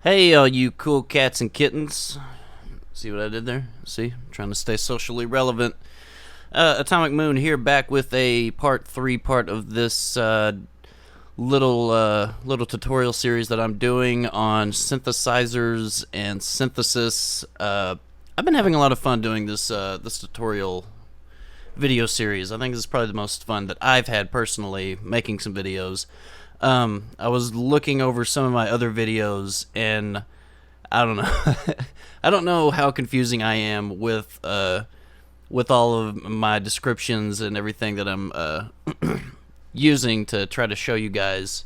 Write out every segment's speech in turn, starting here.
Hey, all you cool cats and kittens. See what I did there? See? I'm trying to stay socially relevant. Atomic Moon here, back with a part 3 part of this little tutorial series that I'm doing on synthesizers and synthesis. I've been having a lot of fun doing this tutorial video series. I think this is probably the most fun that I've had personally making some videos. I was looking over some of my other videos, and I don't know. I don't know how confusing I am with all of my descriptions and everything that I'm using to try to show you guys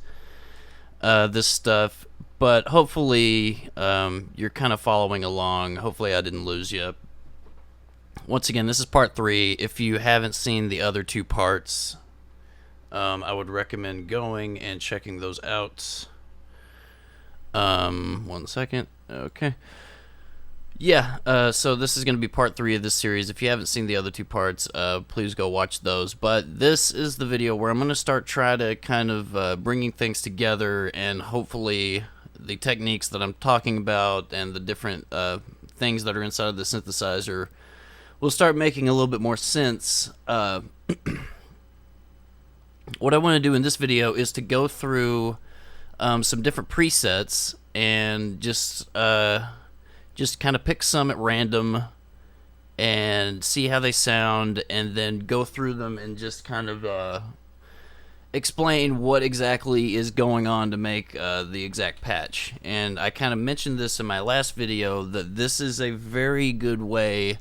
this stuff. But hopefully you're kind of following along. Hopefully I didn't lose you. Once again, this is part 3. If you haven't seen the other 2 parts, I would recommend going and checking those out. 1 second. Okay. Yeah, so this is going to be part 3 of this series. If you haven't seen the other 2 parts, please go watch those. But this is the video where I'm going to start try to kind of bringing things together, and hopefully the techniques that I'm talking about and the different things that are inside of the synthesizer will start making a little bit more sense. What I want to do in this video is to go through some different presets and just kind of pick some at random and see how they sound, and then go through them and just kind of explain what exactly is going on to make the exact patch. And I kind of mentioned this in my last video, that this is a very good way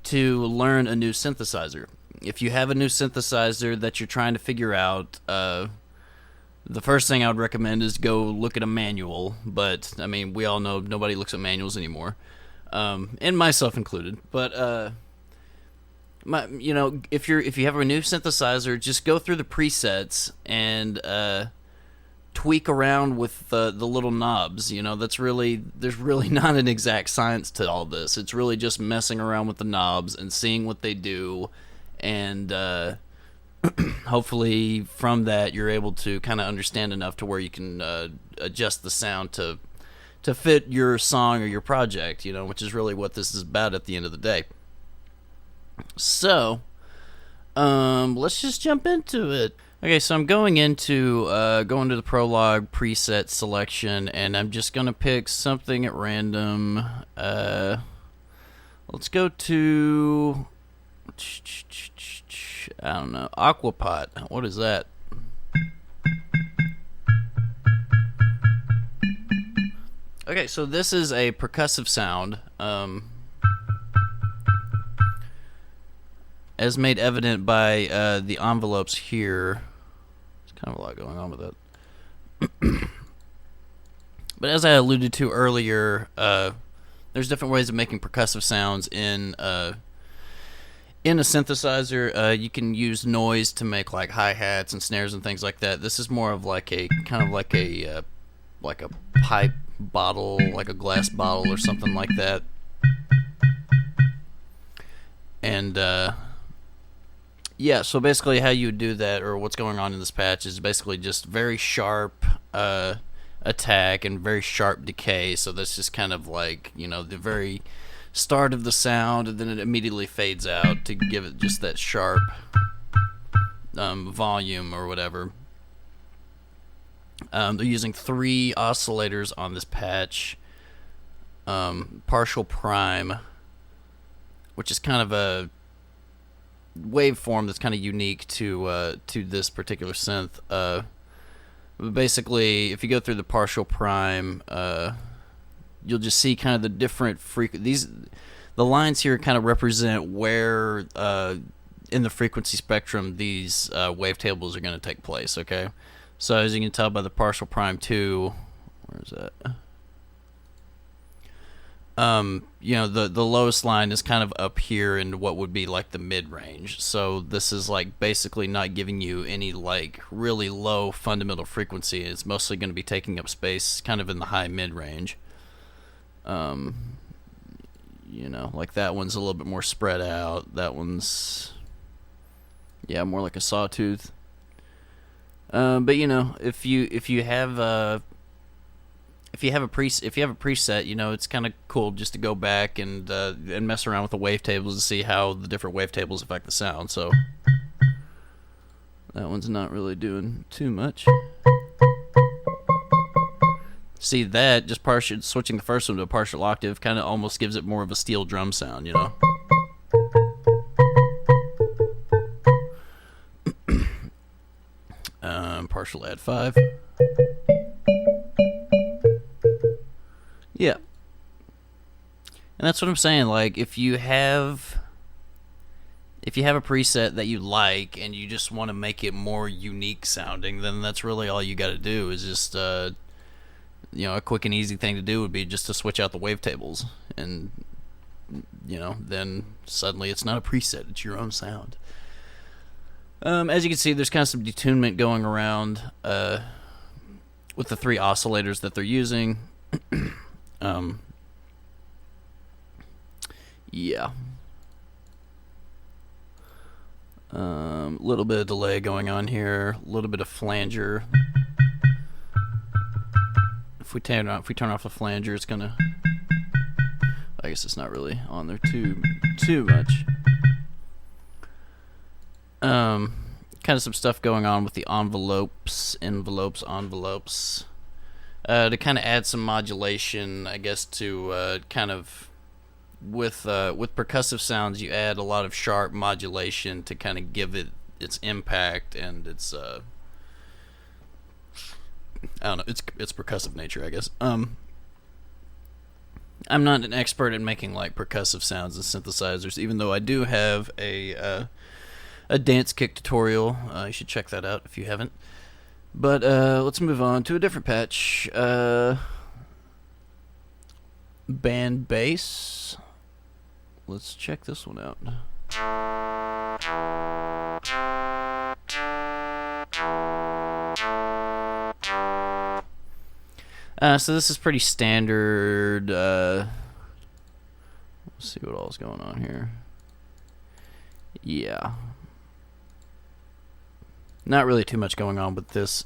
to learn a new synthesizer. If you have a new synthesizer that you're trying to figure out, the first thing I would recommend is go look at a manual. But I mean, we all know nobody looks at manuals anymore, and myself included. But if you have a new synthesizer, just go through the presets and tweak around with the little knobs. There's really not an exact science to all this. It's really just messing around with the knobs and seeing what they do, and hopefully from that you're able to kind of understand enough to where you can adjust the sound to fit your song or your project, which is really what this is about at the end of the day. So let's just jump into it. Okay, so I'm going into the Prologue preset selection, and I'm just gonna pick something at random. Let's go to, I don't know, Aquapot. What is that? Okay, so this is a percussive sound, as made evident by the envelopes here. There's kind of a lot going on with it. But as I alluded to earlier, there's different ways of making percussive sounds in a synthesizer. You can use noise to make like hi-hats and snares and things like that. This is more of like a pipe bottle, like a glass bottle or something like that. And yeah, so basically how you would do that, or what's going on in this patch, is basically just very sharp attack and very sharp decay. So that's just kind of like, the very start of the sound, and then it immediately fades out to give it just that sharp volume or whatever. They're using 3 oscillators on this patch. Partial prime, which is kind of a waveform that's kind of unique to this particular synth. Basically, if you go through the partial prime, you'll just see kind of the different the lines here kind of represent where in the frequency spectrum these wavetables are going to take place. Okay, so as you can tell by the partial prime 2, where is that? The lowest line is kind of up here in what would be like the mid-range. So this is like basically not giving you any like really low fundamental frequency. It's mostly going to be taking up space kind of in the high mid-range. Like that one's a little bit more spread out. That one's, yeah, more like a sawtooth. But if you have if you have a preset, you know, it's kind of cool just to go back and mess around with the wavetables to see how the different wavetables affect the sound. So that one's not really doing too much. See, that just switching the first one to a partial octave kind of almost gives it more of a steel drum sound, you know. Partial add 5. Yeah. And that's what I'm saying. Like, if you have a preset that you like and you just want to make it more unique sounding, then that's really all you got to do is just, you know, a quick and easy thing to do would be just to switch out the wavetables, and, you know, then suddenly it's not a preset, it's your own sound. As you can see, there's kind of some detunement going around with the 3 oscillators that they're using. Yeah. Little bit of delay going on here, a little bit of flanger. If we turn off the flanger, it's gonna. I guess it's not really on there too much. Kind of some stuff going on with the envelopes, to kind of add some modulation, I guess, to kind of with percussive sounds, you add a lot of sharp modulation to kind of give it its impact and its I don't know, its percussive nature, I guess. I'm not an expert in making like percussive sounds and synthesizers, even though I do have a dance kick tutorial. You should check that out if you haven't. But let's move on to a different patch. Band bass. Let's check this one out. So this is pretty standard. Let's see what all's going on here. Yeah. Not really too much going on with this.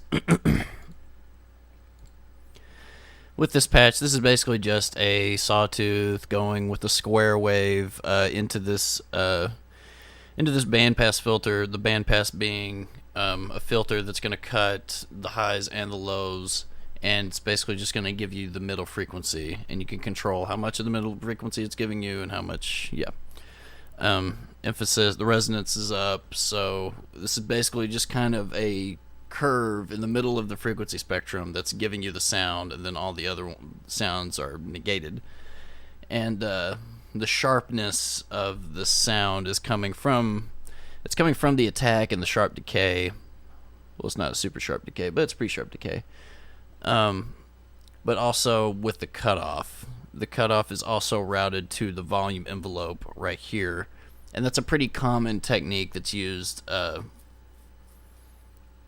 With this patch, this is basically just a sawtooth going with a square wave into this bandpass filter. The bandpass being a filter that's going to cut the highs and the lows, and it's basically just going to give you the middle frequency, and you can control how much of the middle frequency it's giving you and how much. Yeah. Emphasis, the resonance is up, so this is basically just kind of a curve in the middle of the frequency spectrum that's giving you the sound, and then all the other sounds are negated. And the sharpness of the sound is coming from the attack and the sharp decay. Well, it's not a super sharp decay, but it's pretty sharp decay. But also with the cutoff. The cutoff is also routed to the volume envelope right here. And that's a pretty common technique that's used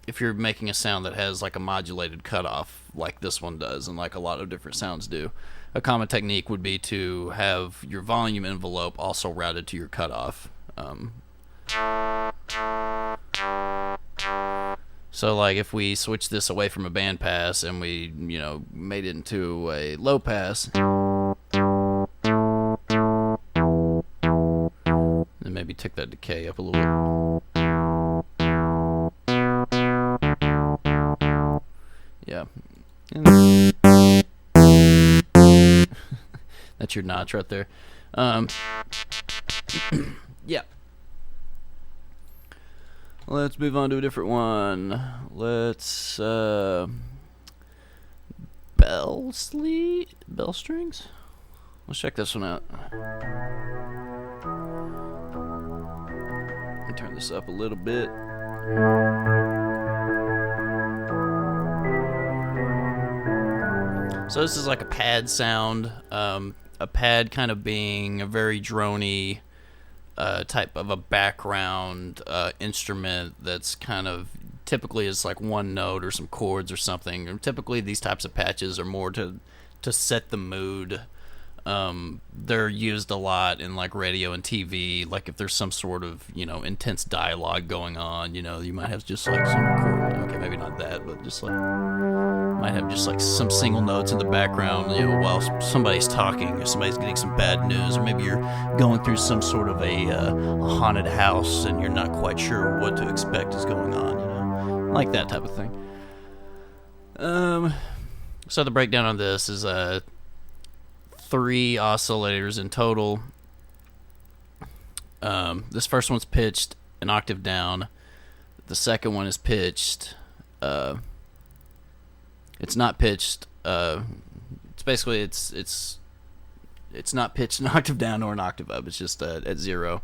if you're making a sound that has like a modulated cutoff like this one does, and like a lot of different sounds do. A common technique would be to have your volume envelope also routed to your cutoff. So like if we switch this away from a band pass and we, you know, made it into a low pass, and maybe tick that decay up a little bit. Yeah. That's your notch right there. Yeah. Let's move on to a different one. Let's bell strings. Let's check this one out. Let me turn this up a little bit. So this is like a pad sound. A pad kind of being a very drony type of a background instrument that's kind of typically is like one note or some chords or something. And typically these types of patches are more to set the mood They're used a lot in like radio and TV. Like if there's some sort of intense dialogue going on, you might have just like some chord. Okay, maybe not that, but just like might have just like some single notes in the background, while somebody's talking, or somebody's getting some bad news, or maybe you're going through some sort of a haunted house and you're not quite sure what to expect is going on, like that type of thing. So the breakdown on this is 3 oscillators in total. This first one's pitched an octave down. The second one is pitched. It's not pitched. It's basically it's not pitched an octave down or an octave up. It's just at 0.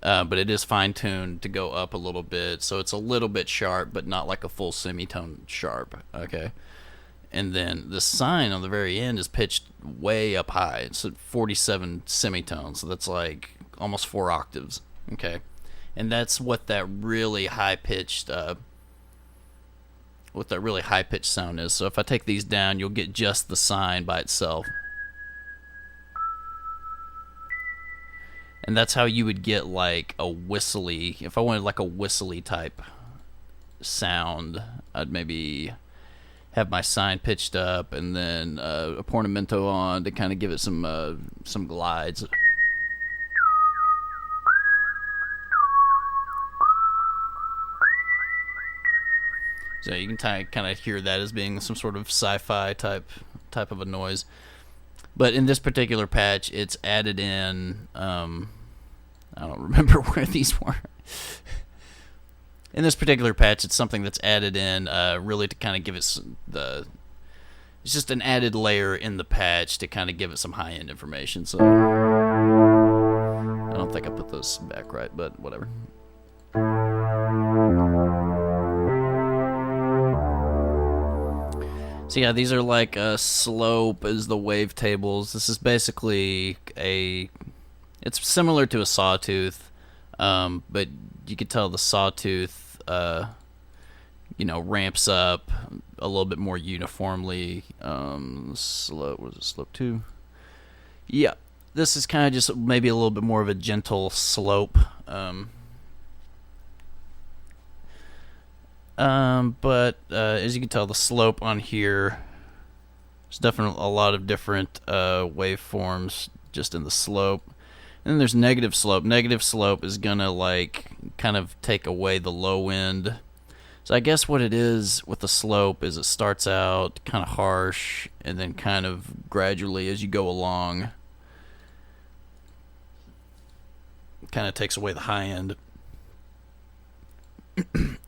But it is fine tuned to go up a little bit, so it's a little bit sharp, but not like a full semitone sharp. Okay. And then the sine on the very end is pitched way up high. It's at 47 semitones, so that's like almost 4 octaves. Okay, and that's what that really high pitched sound is. So if I take these down, you'll get just the sine by itself, and that's how you would get like a whistly. If I wanted like a whistly type sound, I'd maybe have my sine pitched up and then a portamento on to kind of give it some glides. So you can kind of hear that as being some sort of sci-fi type of a noise. But in this particular patch, it's added in. I don't remember where these were. In this particular patch, it's something that's added in really to kind of give it it's just an added layer in the patch to kind of give it some high-end information. So I don't think I put those back right, but whatever. So yeah, these are like slope as the wave tables. This is basically it's similar to a sawtooth, but you could tell the sawtooth ramps up a little bit more uniformly. Slope, what is it, slope 2? Yeah, this is kind of just maybe a little bit more of a gentle slope. But as you can tell, the slope on here, there's definitely a lot of different waveforms just in the slope. And then there's negative slope. Negative slope is gonna like kind of take away the low end. So I guess what it is with the slope is it starts out kind of harsh and then kind of gradually as you go along kind of takes away the high end.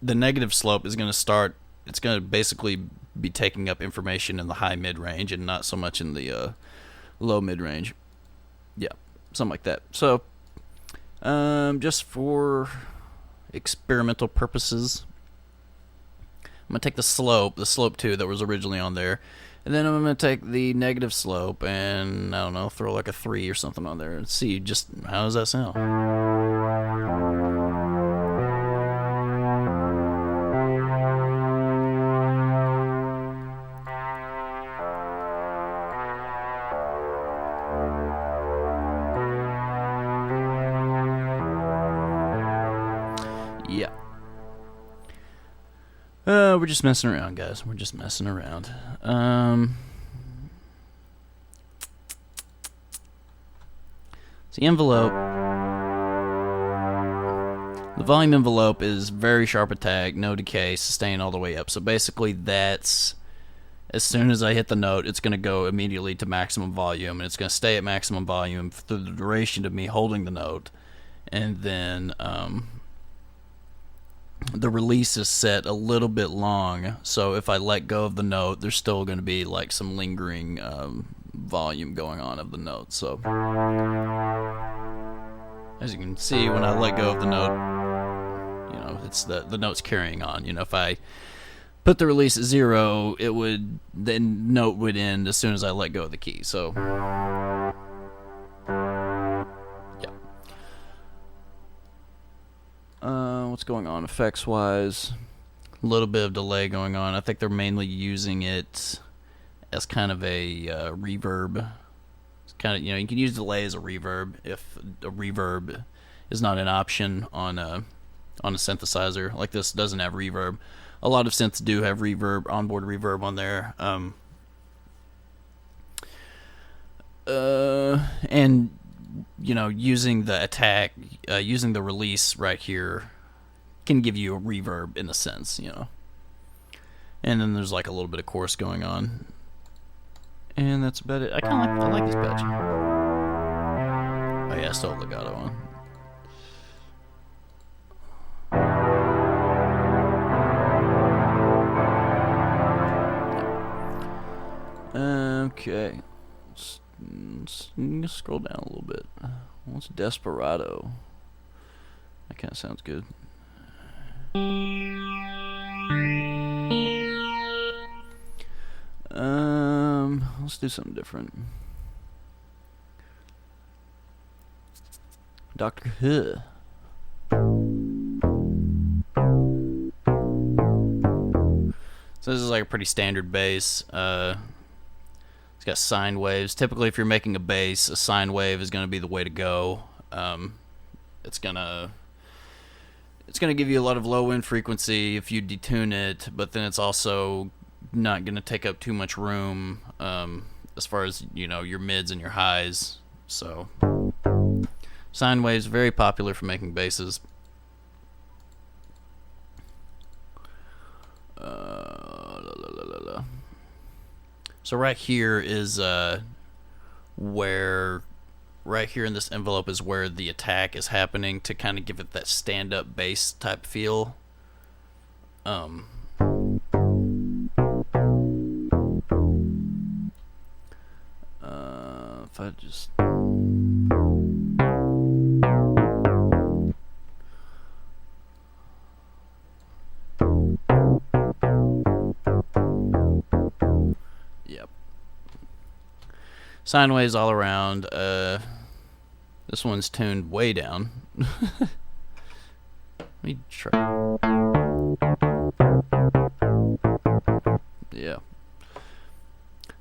The negative slope is going to start, it's going to basically be taking up information in the high mid-range and not so much in the low mid-range. Yeah, something like that. So just for experimental purposes, I'm going to take the slope 2 that was originally on there, and then I'm going to take the negative slope and, I don't know, throw like a 3 or something on there and see just how does that sound. Yeah. We're just messing around, guys. We're just messing around. The envelope. The volume envelope is very sharp attack, no decay, sustain all the way up. So basically that's, as soon as I hit the note, it's going to go immediately to maximum volume, and it's going to stay at maximum volume through the duration of me holding the note. And then the release is set a little bit long, so if I let go of the note, there's still going to be like some lingering volume going on of the note. So as you can see, when I let go of the note, it's the note's carrying on. If I put the release at 0, the note would end as soon as I let go of the key. So what's going on effects wise? A little bit of delay going on. I think they're mainly using it as kind of a reverb. kind of, you know, you can use delay as a reverb if a reverb is not an option on a synthesizer. Like this doesn't have reverb. A lot of synths do have reverb, onboard reverb on there. And you know, using the attack, using the release right here can give you a reverb in a sense, you know. And then there's like a little bit of chorus going on. And that's about it. I like this patch. Oh yeah, still legato on. Okay. Let's scroll down a little bit. What's Desperado? That kind of sounds good. Let's do something different. Doctor Who. So this is like a pretty standard bass. It's got sine waves. Typically, if you're making a bass, a sine wave is going to be the way to go. It's gonna give you a lot of low end frequency if you detune it, but then it's also not going to take up too much room as far as, you know, your mids and your highs. So sine waves, very popular for making basses. So right here is where, right here in this envelope is where the attack is happening to kind of give it that stand-up bass type feel. If I just... Yep. Sine waves all around. This one's tuned way down. Let me try. Yeah.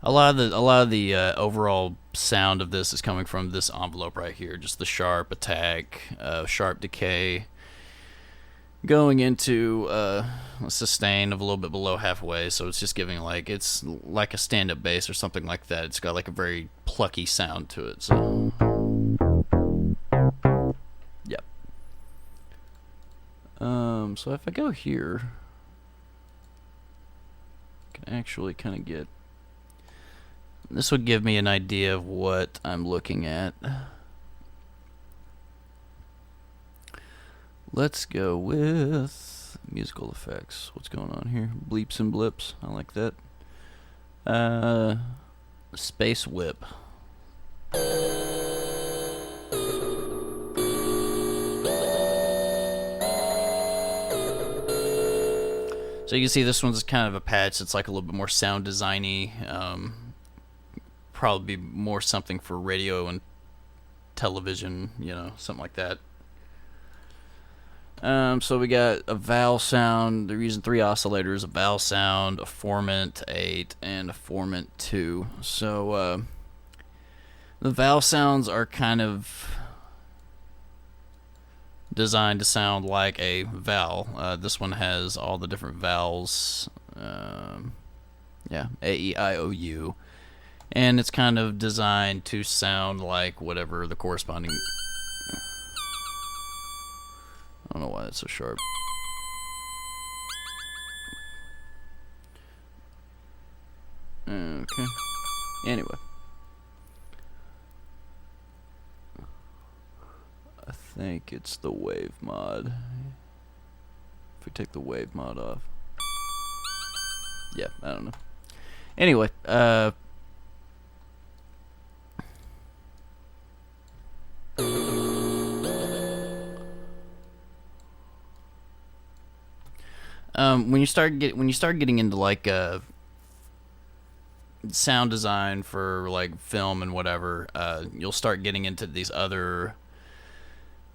A lot of the overall sound of this is coming from this envelope right here, just the sharp attack, sharp decay, going into a sustain of a little bit below halfway. So it's just giving it's like a stand-up bass or something like that. It's got like a very plucky sound to it. So, yep. So if I go here, I can actually kind of get. This would give me an idea of what I'm looking at. Let's go with musical effects. What's going on here? Bleeps and blips. I like that. Space whip. So you can see this one's kind of a patch that's like a little bit more sound designy. Probably be more something for radio and television, you know, something like that. So we got a vowel sound. They're using 3 oscillators: a vowel sound, a formant 8, and a formant 2. So the vowel sounds are kind of designed to sound like a vowel. This one has all the different vowels. Yeah, A, E, I, O, U. And it's kind of designed to sound like whatever the corresponding... I don't know why it's so sharp. Okay. Anyway. I think it's the wave mod. If we take the wave mod off. Yeah, I don't know. Anyway, when you start getting into like sound design for like film and whatever, you'll start getting into these other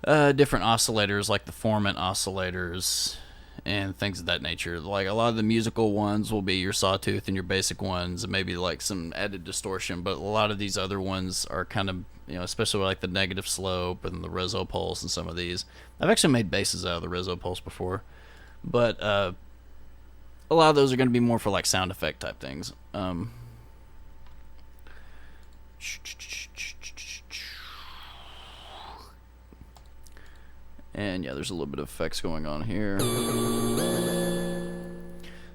different oscillators, like the formant oscillators and things of that nature. Like a lot of the musical ones will be your sawtooth and your basic ones, and maybe like some added distortion. But a lot of these other ones are kind of, especially like the negative slope and the Reso pulse and some of these. I've actually made basses out of the Reso pulse before, but a lot of those are going to be more for like sound effect type things. And yeah, there's a little bit of effects going on here.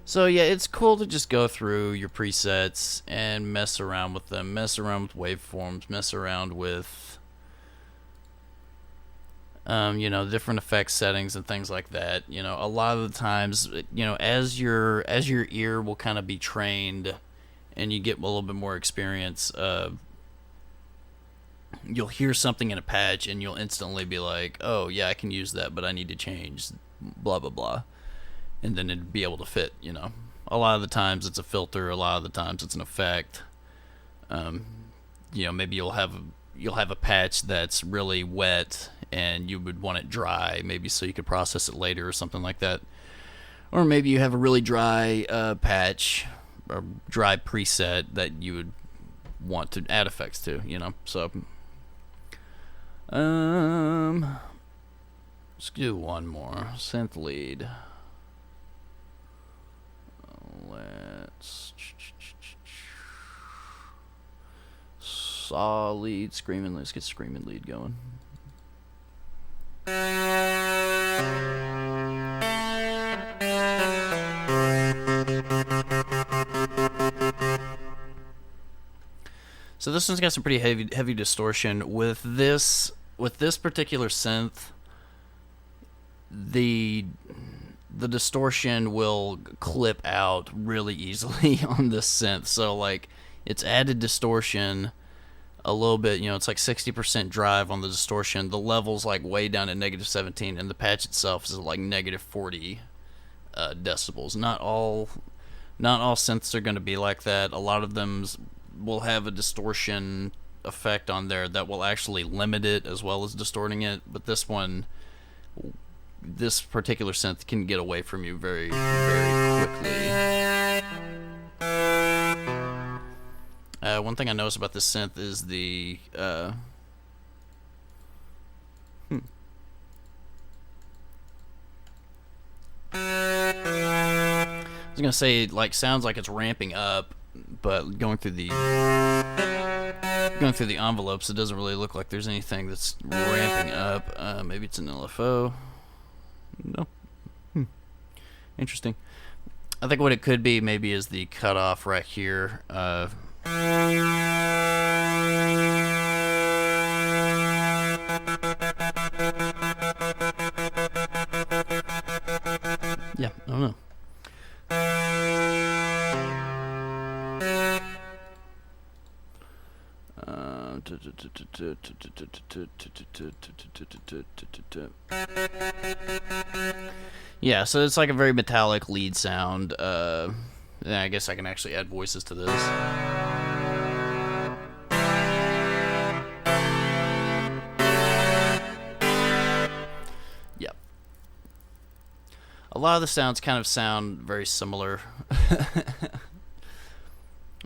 So yeah, it's cool to just go through your presets and mess around with them, mess around with waveforms, mess around with different effect settings and things like that. A lot of the times, as your ear will kind of be trained and you get a little bit more experience, you'll hear something in a patch and you'll instantly be like, oh yeah, I can use that, but I need to change blah blah blah, and then it'd be able to fit. A lot of the times it's a filter, a lot of the times it's an effect. Maybe you'll have a patch that's really wet and you would want it dry, maybe so you could process it later or something like that. Or maybe you have a really dry patch or dry preset that you would want to add effects to, so let's do one more synth lead. Let's saw lead, screaming. Let's get screaming lead going. So this one's got some pretty heavy distortion. With this particular synth, the distortion will clip out really easily on this synth. So like it's added distortion a little bit, it's like 60% drive on the distortion. The level's like way down at -17, and the patch itself is like -40 decibels. Not all synths are going to be like that. A lot of them will have a distortion effect on there that will actually limit it as well as distorting it, but this particular synth can get away from you very, very quickly. One thing I noticed about this synth is the I was gonna say, like, sounds like it's ramping up, but going through the envelopes, it doesn't really look like there's anything that's ramping up. Maybe it's an LFO. No. Interesting. I think what it could be maybe is the cutoff right here. Yeah, I don't know. Yeah, so it's like a very metallic lead sound. I guess I can actually add voices to this. Yep. A lot of the sounds kind of sound very similar.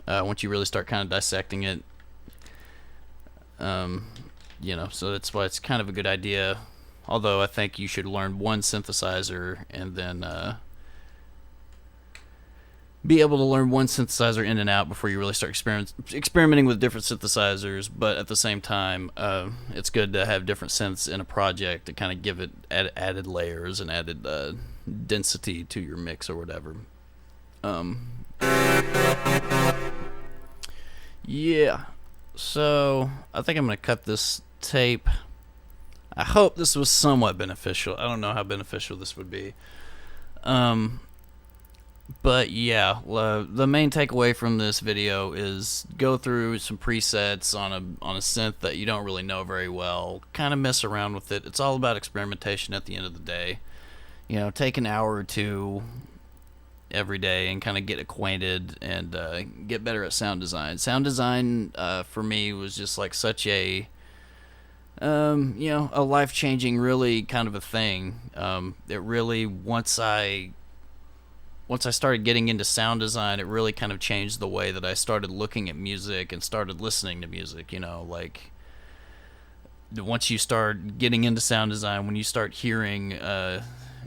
Once you really start kind of dissecting it. So that's why it's kind of a good idea. Although I think you should learn one synthesizer and then be able to learn one synthesizer in and out before you really start experimenting with different synthesizers. But at the same time, it's good to have different synths in a project to kind of give it added layers and added density to your mix or whatever. Yeah. So I think I'm going to cut this tape. I hope this was somewhat beneficial. I don't know how beneficial this would be. But yeah, the main takeaway from this video is go through some presets on a synth that you don't really know very well. Kind of mess around with it. It's all about experimentation at the end of the day. Take an hour or two every day and kind of get acquainted and get better at sound design. Sound design for me was just like such a You know, a life-changing, really kind of a thing. It really, once I started getting into sound design, it really kind of changed the way that I started looking at music and started listening to music. You know, like once you start getting into sound design, when you start hearing,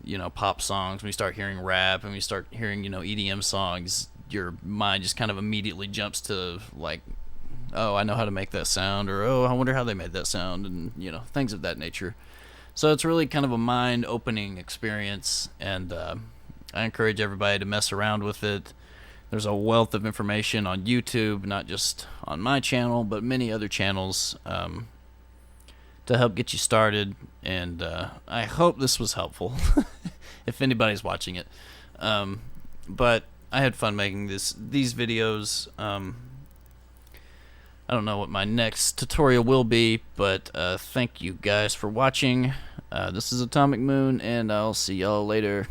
you know, pop songs, when you start hearing rap, and when you start hearing, you know, EDM songs, your mind just kind of immediately jumps to like, oh, I know how to make that sound, or oh, I wonder how they made that sound, and you know, things of that nature. So it's really kind of a mind-opening experience, and I encourage everybody to mess around with it. There's a wealth of information on YouTube, not just on my channel, but many other channels, to help get you started, and I hope this was helpful if anybody's watching it. But I had fun making these videos. I don't know what my next tutorial will be, but thank you guys for watching. This is Atomic Moon, and I'll see y'all later.